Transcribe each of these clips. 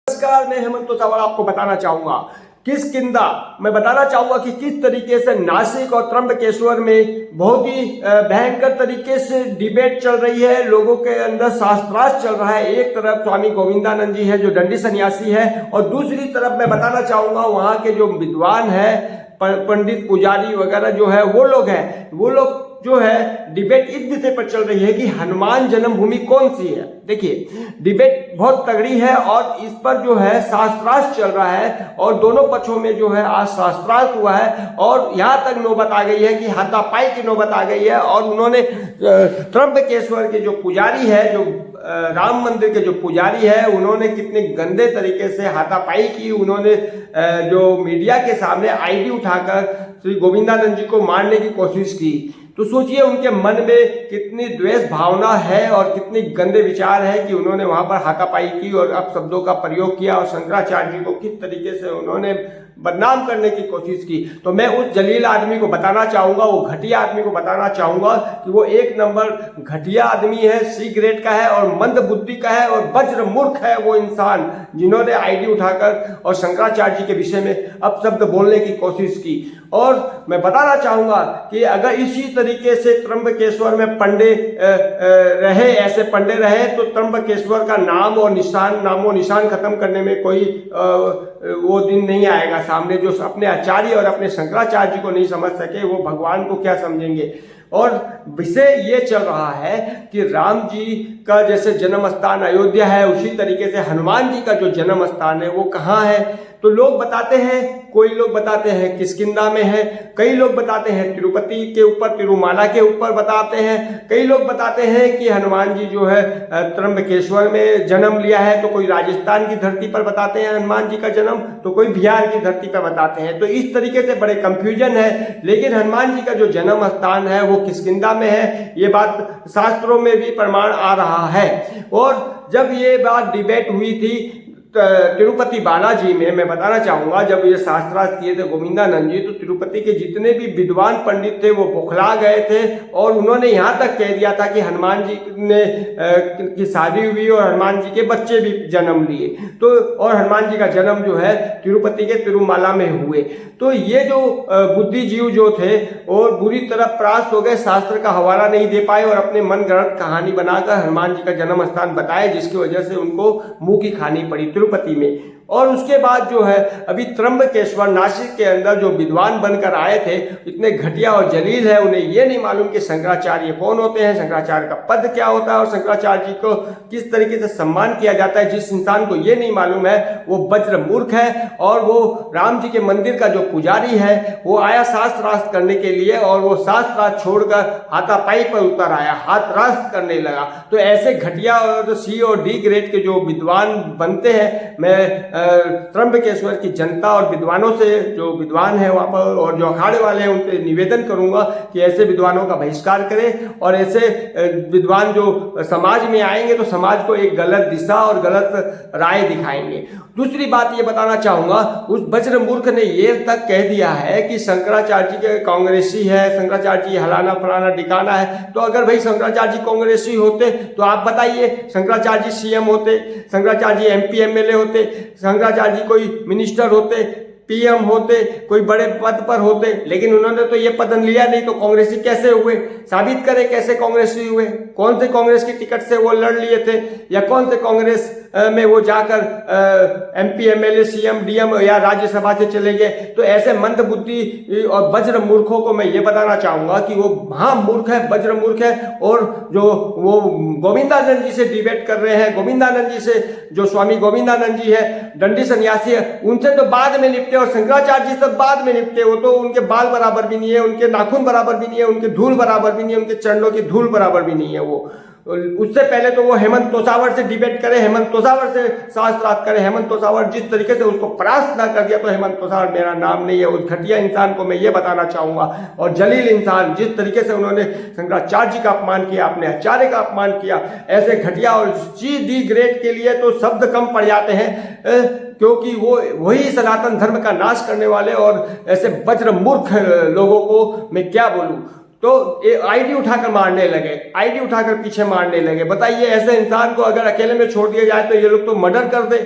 नमस्कार, मैं हेमंत तोसावड़ आपको बताना चाहूंगा किष्किंधा मैं बताना चाहूंगा कि किस तरीके से नासिक और त्र्यंबकेश्वर में बहुत ही भयंकर तरीके से डिबेट चल रही है। लोगों के अंदर शास्त्रार्थ चल रहा है। एक तरफ स्वामी गोविंदानंद जी है जो दंडी सन्यासी है, और दूसरी तरफ मैं बताना चाहूंगा वहां के जो विद्वान है, पंडित पुजारी वगैरह जो है, वो लोग जो है डिबेट इस विषय पर चल रही है कि हनुमान जन्मभूमि कौन सी है। देखिए, डिबेट बहुत तगड़ी है और इस पर जो है शास्त्रार्थ चल रहा है, और दोनों पक्षों में जो है आज शास्त्रार्थ हुआ है, और यहाँ तक नौबत आ गई है कि हाथापाई की नौबत आ गई है। और उन्होंने त्र्यंबकेश्वर के जो पुजारी है, जो राम मंदिर के जो पुजारी है, उन्होंने कितने गंदे तरीके से हाथापाई की। उन्होंने जो मीडिया के सामने आईडी उठाकर श्री गोविंदानंद जी को मारने की कोशिश की। तो सोचिए उनके मन में कितनी द्वेष भावना है और कितने गंदे विचार है कि उन्होंने वहां पर हाथापाई की और अपशब्दों का प्रयोग किया, और शंकराचार्य जी को किस तरीके से उन्होंने बदनाम करने की कोशिश की। तो मैं उस जलील आदमी को बताना चाहूंगा, वो घटिया आदमी को बताना चाहूंगा कि वो एक नंबर घटिया आदमी है, सी ग्रेड का है और मंद बुद्धि का है और वज्र मूर्ख है वो इंसान, जिन्होंने आईडी उठाकर और शंकराचार्य जी के विषय में अपशब्द बोलने की कोशिश की। और मैं बताना चाहूंगा कि अगर इसी तरीके से त्र्यंबकेश्वर में पंडे रहे, ऐसे पंडे रहे, तो त्र्यंबकेश्वर का नामो निशान खत्म करने में कोई वो दिन नहीं आएगा सामने। जो अपने आचार्य और अपने शंकराचार्य जी को नहीं समझ सके, वो भगवान को क्या समझेंगे। और विषय ये चल रहा है कि राम जी का जैसे जन्म स्थान अयोध्या है, उसी तरीके से हनुमान जी का जो जन्म स्थान है वो कहाँ है। तो लोग बताते हैं, कोई लोग बताते हैं किष्किंधा में है, कई लोग बताते हैं तिरुपति के ऊपर, तिरुमाला के ऊपर बताते हैं, कई लोग बताते हैं कि हनुमान जी जो है त्र्यंबकेश्वर में जन्म लिया है, तो कोई राजस्थान की धरती पर बताते हैं हनुमान जी का जन्म, तो कोई बिहार की धरती पर बताते हैं। तो इस तरीके से बड़े कंफ्यूजन है। लेकिन हनुमान जी का जो जन्म स्थान है वो किष्किंधा में है, ये बात शास्त्रों में भी प्रमाण आ रहा है। और जब ये बात डिबेट हुई थी तिरुपति बालाजी में, मैं बताना चाहूंगा, जब ये शास्त्रार्थ किए थे गोविंदानंद जी, तो तिरुपति के जितने भी विद्वान पंडित थे वो बौखला गए थे, और उन्होंने यहाँ तक कह दिया था कि हनुमान जी ने की शादी हुई और हनुमान जी के बच्चे भी जन्म लिए, तो और हनुमान जी का जन्म जो है तिरुपति के तिरुमाला में हुए। तो ये जो बुद्धिजीव जो थे और बुरी तरह परास्त हो गए, शास्त्र का हवाला नहीं दे पाए और अपने मन गढ़ंत कहानी बनाकर हनुमान जी का जन्म स्थान बताए, जिसकी वजह से उनको मुंह की खानी पड़ी तिरुपति में। और उसके बाद जो है अभी त्र्यंबकेश्वर नासिक के अंदर जो विद्वान बनकर आए थे, इतने घटिया और जलील है, उन्हें ये नहीं मालूम कि शंकराचार्य कौन होते हैं, शंकराचार्य का पद क्या होता है और शंकराचार्य जी को किस तरीके से सम्मान किया जाता है। जिस इंसान को ये नहीं मालूम है वो वज्र मूर्ख है। और वो राम जी के मंदिर का जो पुजारी है वो आया शास्त्रार्थ करने के लिए, और वो शास्त्रार्थ छोड़कर हाथापाई पर उतर आया, हाथरास्त्र करने लगा। तो ऐसे घटिया और सी और डी ग्रेड के जो विद्वान बनते हैं, मैं त्र्यंबकेश्वर की जनता और विद्वानों से, जो विद्वान है वहाँ पर और जो अखाड़े वाले हैं, उनसे निवेदन करूंगा कि ऐसे विद्वानों का बहिष्कार करें, और ऐसे विद्वान जो समाज में आएंगे तो समाज को एक गलत दिशा और गलत राय दिखाएंगे। दूसरी बात ये बताना चाहूंगा, उस वज्र मूर्ख ने ये तक कह दिया है कि शंकराचार्य जी के कांग्रेसी है, शंकराचार्य जी हलाना फलाना डिकाना है। तो अगर भाई शंकराचार्य जी कांग्रेसी होते तो आप बताइए, शंकराचार्य जी सीएम होते, शंकराचार्य जी एमपी एमएलए होते, शंकराचार्य जी कोई मिनिस्टर होते, पीएम होते, कोई बड़े पद पर होते, लेकिन उन्होंने तो ये पद लिया नहीं। तो कांग्रेसी कैसे हुए? साबित करें कैसे कांग्रेसी हुए, कौन से कांग्रेस की टिकट से वो लड़ लिए थे, या कौन से कांग्रेस में वो जाकर एमपी एमएलए सीएम डीएम या राज्यसभा से चले गए। तो ऐसे मंद बुद्धि और वज्र मूर्खों को मैं ये बताना चाहूंगा कि वो महामूर्ख है, वज्र मूर्ख है। और जो वो गोविंदानंद जी से डिबेट कर रहे हैं, गोविंदानंद जी से, जो स्वामी गोविंदानंद जी है दंडी सन्यासी है, उनसे तो बाद में निपटे, और शंकराचार्य जी से बाद में निपटे। वो तो उनके बाल बराबर भी नहीं है, उनके नाखून बराबर भी नहीं है, उनके धूल बराबर भी नहीं है, उनके चरणों की धूल बराबर भी नहीं है। वो उससे पहले तो वो हेमंत तोसावड़ से डिबेट करे, हेमंत तोसावड़ से शास्त्रार्थ करे। हेमंत तोसावड़ जिस तरीके से उसको परास्त ना कर दिया, तो हेमंत तोसावड़ मेरा नाम नहीं है। उस घटिया इंसान को मैं ये बताना चाहूंगा, और जलील इंसान जिस तरीके से उन्होंने शंकराचार्य जी का अपमान किया, अपने आचार्य का अपमान किया, ऐसे घटिया और सी डी ग्रेड के लिए तो शब्द कम पड़ जाते हैं, क्योंकि वो वही सनातन धर्म का नाश करने वाले और ऐसे वज्र मूर्ख लोगों को मैं क्या बोलूं। तो आईडी उठाकर मारने लगे, आईडी उठाकर पीछे मारने लगे। बताइए, ऐसे इंसान को अगर अकेले में छोड़ दिया जाए तो ये लोग तो मर्डर कर दे।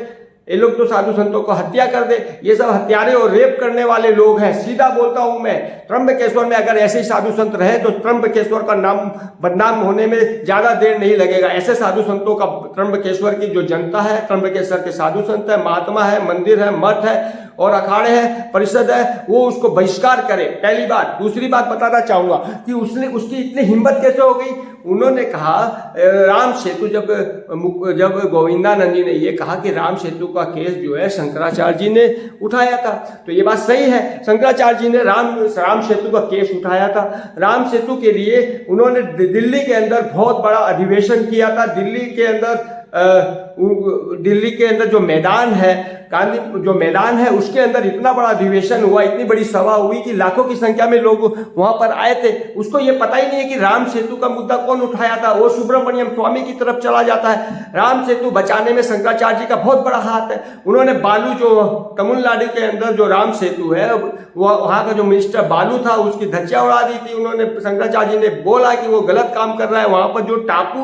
ये लोग तो साधु संतों को हत्या कर दे, ये सब हत्यारे और रेप करने वाले लोग हैं। सीधा बोलता हूं मैं, त्र्यंबकेश्वर में अगर ऐसे साधु संत रहे तो त्र्यंबकेश्वर का नाम बदनाम होने में ज्यादा देर नहीं लगेगा। ऐसे साधु संतों का त्र्यंबकेश्वर की जो जनता है, त्र्यंबकेश्वर के साधु संत है, महात्मा है, मंदिर है, मठ है और अखाड़े हैं, परिषद है, वो उसको बहिष्कार करे, पहली बात। दूसरी बात बताना चाहूंगा कि उसकी इतनी हिम्मत कैसे हो गई। उन्होंने कहा राम सेतु, जब गोविंदानंद जी ने ये कहा कि राम सेतु का केस जो है शंकराचार्य जी ने उठाया था, तो ये बात सही है, शंकराचार्य जी ने राम सेतु का केस उठाया था। राम सेतु के लिए उन्होंने दिल्ली के अंदर बहुत बड़ा अधिवेशन किया था। दिल्ली के अंदर जो मैदान है, गांधी जो मैदान है, उसके अंदर इतना बड़ा अधिवेशन हुआ, इतनी बड़ी सभा हुई कि लाखों की संख्या में लोग वहां पर आए थे। उसको ये पता ही नहीं है कि राम सेतु का मुद्दा कौन उठाया था। वो सुब्रमण्यम स्वामी की तरफ चला जाता है। राम सेतु बचाने में शंकराचार्य जी का बहुत बड़ा हाथ है। उन्होंने बालू, जो तमिलनाडु के अंदर जो राम सेतु है, वहां का जो मिनिस्टर बालू था, उसकी धज्जियां उड़ा दी थी। उन्होंने, शंकराचार्य जी ने बोला कि वो गलत काम कर रहा है। वहां पर जो टापू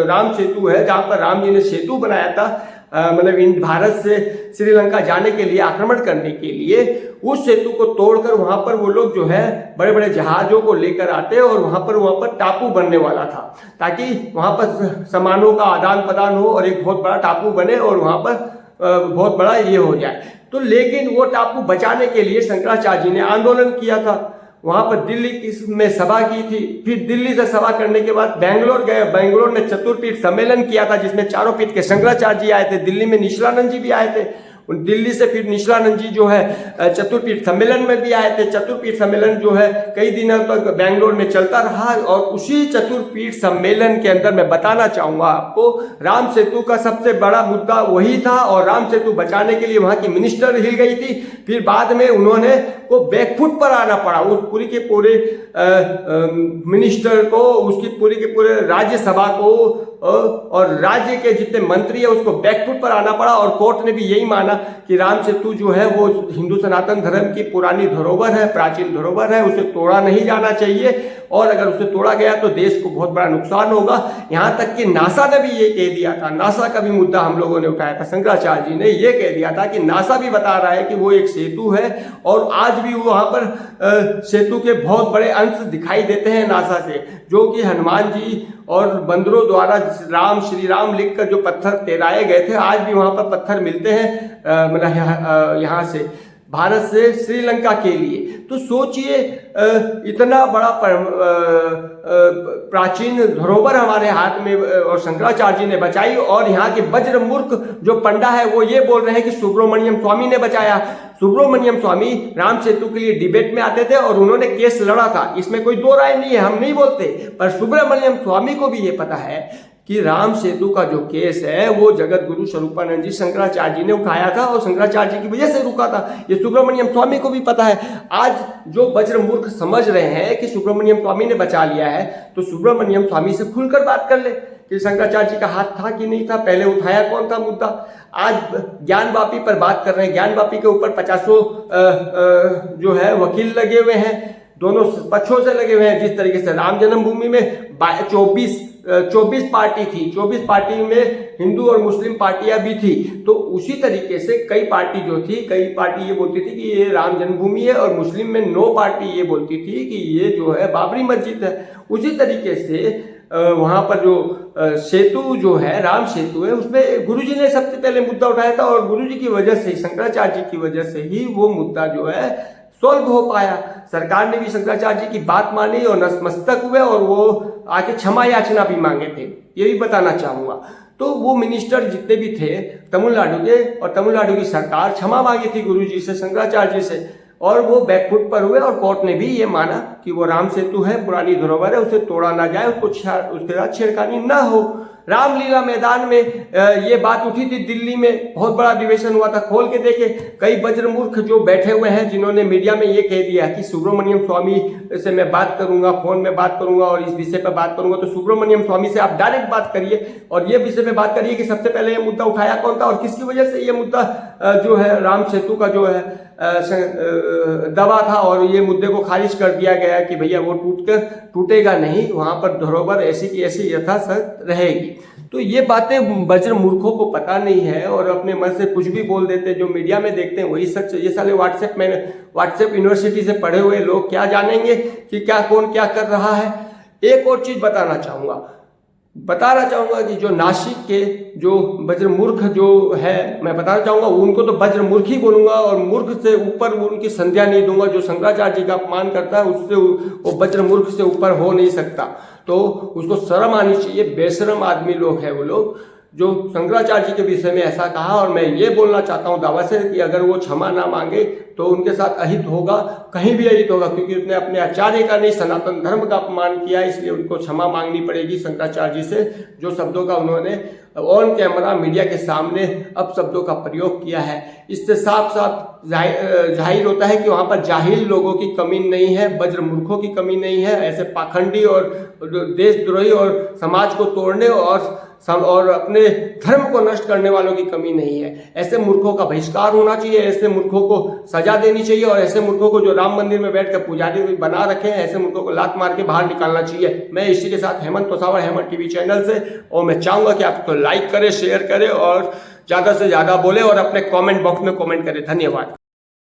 राम सेतु है, जहां पर राम जी ने सेतु बनाया था, मतलब भारत से श्रीलंका जाने के लिए, आक्रमण करने के लिए, उस सेतु को तोड़कर वहां पर वो लोग जो है बड़े बड़े जहाजों को लेकर आते और वहां पर टापू बनने वाला था, ताकि वहां पर सामानों का आदान प्रदान हो और एक बहुत बड़ा टापू बने और वहां पर बहुत बड़ा ये हो जाए। तो लेकिन वो टापू बचाने के लिए शंकराचार्य जी ने आंदोलन किया था। वहां पर दिल्ली में सभा की थी। फिर दिल्ली से सभा करने के बाद बेंगलोर गए। बेंगलोर में चतुर्पीठ सम्मेलन किया था, जिसमें चारों पीठ के शंकराचार्य जी आए थे। दिल्ली में निश्चलानंद जी भी आए थे। दिल्ली से फिर निश्चलानंद जी जो है चतुर्पीठ सम्मेलन में भी आए थे। चतुर्पीठ सम्मेलन जो है कई दिनों तक बेंगलोर में चलता रहा और उसी चतुर्पीठ सम्मेलन के अंदर मैं बताना चाहूंगा आपको, राम सेतु का सबसे बड़ा मुद्दा वही था और राम सेतु बचाने के लिए वहां की मिनिस्टर हिल गई थी। फिर बाद में उन्होंने को बैकफुट पर आना पड़ा। उस पूरी के पूरे मिनिस्टर को, उसकी पूरी के पूरे राज्यसभा को और राज्य के जितने मंत्री है उसको बैकफुट पर आना पड़ा। और कोर्ट ने भी यही माना कि राम सेतु जो है वो हिंदू सनातन धर्म की पुरानी धरोहर है, प्राचीन धरोहर है, उसे तोड़ा नहीं जाना चाहिए और अगर उसे तोड़ा गया तो देश को बहुत बड़ा नुकसान होगा। यहाँ तक कि नासा ने भी ये कह दिया था, नासा का भी मुद्दा हम लोगों ने उठाया था। शंकराचार्य जी ने ये कह दिया था कि नासा भी बता रहा है कि वो एक सेतु है और आज भी वहां पर सेतु के बहुत बड़े अंश दिखाई देते हैं नासा से, जो कि हनुमान जी और बंदरों द्वारा श्री राम लिखकर जो पत्थर तैराए गए थे, आज भी वहां पर पत्थर मिलते हैं, मतलब यहाँ से, भारत से श्रीलंका के लिए। तो सोचिए इतना बड़ा प्राचीन धरोहर हमारे हाथ में और शंकराचार्य जी ने बचाई और यहाँ के वज्र मूर्ख जो पंडा है वो ये बोल रहे हैं कि सुब्रमण्यम स्वामी ने बचाया। सुब्रमण्यम स्वामी राम सेतु के लिए डिबेट में आते थे और उन्होंने केस लड़ा था, इसमें कोई दो राय नहीं है, हम नहीं बोलते। पर सुब्रमण्यम स्वामी को भी ये पता है कि राम सेतु का जो केस है वो जगत गुरु स्वरूपानंद जी शंकराचार्य जी ने उठाया था और शंकराचार्य जी की वजह से रुका था। ये सुब्रमण्यम स्वामी को भी पता है। आज जो वज्र मूर्ख समझ रहे हैं कि सुब्रमण्यम स्वामी ने बचा लिया है, तो सुब्रमण्यम स्वामी से खुलकर बात कर ले कि शंकराचार्य जी का हाथ था कि नहीं था, पहले उठाया कौन था मुद्दा। आज ज्ञानवापी पर बात कर रहे हैं, ज्ञानवापी के ऊपर 50 जो है वकील लगे हुए हैं, दोनों पक्षों से लगे हुए हैं। जिस तरीके से राम जन्मभूमि में 24 पार्टी थी, 24 पार्टी में हिंदू और मुस्लिम पार्टियां भी थी, तो उसी तरीके से कई पार्टी जो थी, कई पार्टी ये बोलती थी कि ये राम जन्मभूमि है और मुस्लिम में 9 पार्टी ये बोलती थी कि ये जो है बाबरी मस्जिद है। उसी तरीके से वहां पर जो सेतु जो है, राम सेतु है, उसमें गुरुजी ने सबसे पहले मुद्दा उठाया था और गुरुजी की वजह से, शंकराचार्य जी की वजह से ही वो मुद्दा जो है सॉल्व हो पाया। सरकार ने भी शंकराचार्य जी की बात मानी और नतमस्तक हुए और वो आके क्षमा याचना भी मांगे थे, ये भी बताना चाहूंगा। तो वो मिनिस्टर जितने भी थे तमिलनाडु के, और तमिलनाडु की सरकार क्षमा मांगी थी गुरुजी से, शंकराचार्य जी से, और वो बैकफुट पर हुए और कोर्ट ने भी ये माना कि वो राम सेतु है, पुरानी धरोहर है, उसे तोड़ा ना जाए, उसके साथ छेड़खानी ना हो। रामलीला मैदान में ये बात उठी थी, दिल्ली में बहुत बड़ा अधिवेशन हुआ था, खोल के देखे। कई वज्र मूर्ख जो बैठे हुए हैं जिन्होंने मीडिया में ये कह दिया कि सुब्रमण्यम स्वामी से मैं बात करूंगा, फोन में बात करूंगा और इस विषय पर बात करूंगा, तो सुब्रमण्यम स्वामी से आप डायरेक्ट बात करिए और ये विषय में बात करिए कि सबसे पहले ये मुद्दा उठाया कौन था और किसकी वजह से ये मुद्दा जो है राम सेतु का जो है दवा था और ये मुद्दे को खारिज कर दिया गया कि भैया वो टूटेगा नहीं, वहां पर धरोहर ऐसी की ऐसी यथासत रहेगी। तो ये बातें वज्र मूर्खों को पता नहीं है और अपने मन से कुछ भी बोल देते, जो मीडिया में देखते हैं वही सच। ये साले व्हाट्सएप यूनिवर्सिटी से पढ़े हुए लोग क्या जानेंगे कि क्या कौन क्या कर रहा है। एक और चीज बताना चाहूंगा कि जो नासिक के जो वज्र मूर्ख जो है, मैं बताना चाहूंगा उनको तो वज्र मूर्ख ही बोलूंगा और मूर्ख से ऊपर वो उनकी संज्ञा नहीं दूंगा। जो शंकराचार्य जी का अपमान करता है उससे वो वज्र मूर्ख से ऊपर हो नहीं सकता, तो उसको शर्म आनी चाहिए। बेशरम आदमी लोग हैं वो लोग जो शंकराचार्य जी के विषय में ऐसा कहा। और मैं ये बोलना चाहता हूँ दावा से कि अगर वो क्षमा ना मांगे तो उनके साथ अहित होगा, कहीं भी अहित होगा, क्योंकि उसने अपने आचार्य का नहीं सनातन धर्म का अपमान किया, इसलिए उनको क्षमा मांगनी पड़ेगी शंकराचार्य जी से। जो शब्दों का उन्होंने ऑन कैमरा मीडिया के सामने अब शब्दों का प्रयोग किया है, इससे साफ साफ जाहिर होता है कि वहाँ पर जाहिल लोगों की कमी नहीं है, वज्र मूर्खों की कमी नहीं है। ऐसे पाखंडी और देशद्रोही और समाज को तोड़ने और अपने धर्म को नष्ट करने वालों की कमी नहीं है। ऐसे मूर्खों का बहिष्कार होना चाहिए, ऐसे मूर्खों को सजा देनी चाहिए और ऐसे मूर्खों को जो राम मंदिर में बैठकर पुजारी बना रखे हैं, ऐसे मूर्खों को लात मार के बाहर निकालना चाहिए। मैं इसी के साथ हेमंत तोसावर, हेमंत टीवी चैनल से, और मैं चाहूंगा कि आप इसको लाइक करें, शेयर करें और ज्यादा से ज्यादा बोले और अपने कॉमेंट बॉक्स में कॉमेंट करें। धन्यवाद।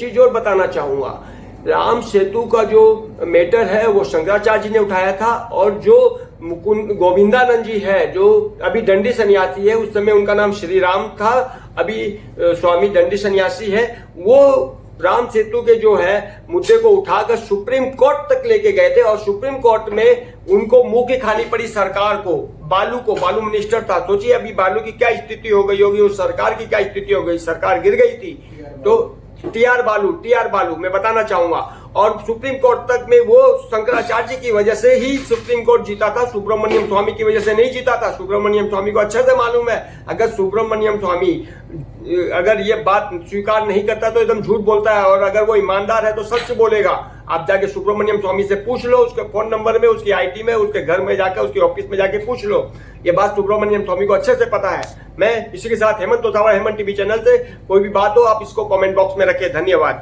चीज और बताना चाहूंगा, राम सेतु का जो मैटर है वो शंकराचार्य जी ने उठाया था और जो गोविंदानंद जी है जो अभी दंडी सन्यासी है, उस समय उनका नाम श्री राम था, अभी स्वामी दंडी सन्यासी है, वो राम सेतु के जो है मुद्दे को उठाकर सुप्रीम कोर्ट तक लेके गए थे और सुप्रीम कोर्ट में उनको मुंह की खानी पड़ी सरकार को। बालू मिनिस्टर था, सोचिए अभी बालू की क्या स्थिति हो गई होगी, उस सरकार की क्या स्थिति हो गई, सरकार गिर गई थी। तो टीआर बालू मैं बताना चाहूंगा, और सुप्रीम कोर्ट तक में वो शंकराचार्य जी की वजह से ही सुप्रीम कोर्ट जीता था, सुब्रमण्यम स्वामी की वजह से नहीं जीता था। सुब्रमण्यम स्वामी को अच्छे से मालूम है, अगर सुब्रमण्यम स्वामी अगर ये बात स्वीकार नहीं करता तो एकदम झूठ बोलता है, और अगर वो ईमानदार है तो सच बोलेगा। आप जाके सुब्रमण्यम स्वामी से पूछ लो, उसके फोन नंबर में, उसकी आईटी में, उसके घर में जाकर, उसके ऑफिस में जाके पूछ लो। ये बात सुब्रमण्यम स्वामी को अच्छे से पता है। मैं इसी के साथ हेमंत तोसावर, हेमंत टीवी चैनल से, कोई भी बात हो आप इसको कमेंट बॉक्स में रखें। धन्यवाद।